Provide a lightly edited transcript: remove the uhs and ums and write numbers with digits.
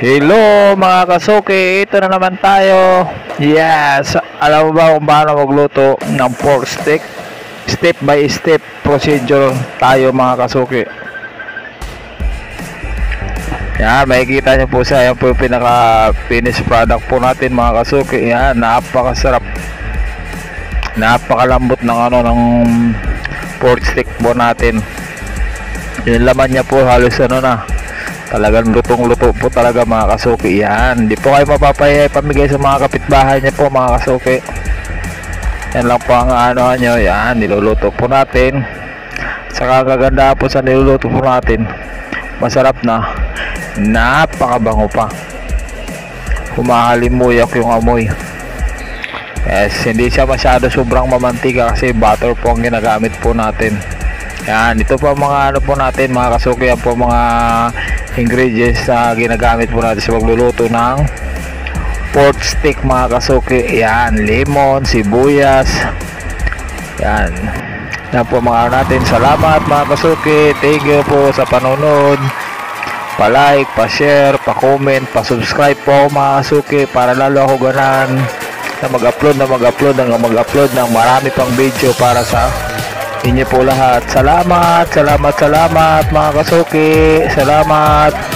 Hello mga kasuki, ito na naman tayo. Yes, alam mo ba kung paano magluto ng pork steak? Step by step procedure tayo mga kasuki. Yan, makikita nyo po siya. Yan po yung pinaka finished product po natin mga kasuki. Yan, napakasarap, napakalambot ng ng pork steak po natin. Yung laman niya po halos talagang lutong-luto po talaga mga kasuki. Yan, hindi po kayo pamigay sa mga kapitbahay niya po mga kasuki. Yan lang po ang nyo. Yan, niluluto po natin. Saka kaganda po sa niluluto po natin, masarap na, napakabango pa, humahalimuyak yung amoy. Yes, hindi siya masyado sobrang mamantika kasi butter po ang ginagamit po natin. Yan, ito po mga po natin mga kasuki. Yan po mga ingredients na ginagamit po natin sa pagluluto ng pork steak mga kasuki. Yan, lemon, sibuyas. Yan, yan po mga natin. Salamat mga kasuki. Thank you po sa panonood. Pa-like, pa-share, pa-comment, pa-subscribe po mga kasuki para lalo ako ganan na mag-upload ng marami pang video para sa inyo po lahat. Salamat mga kasuki. Salamat.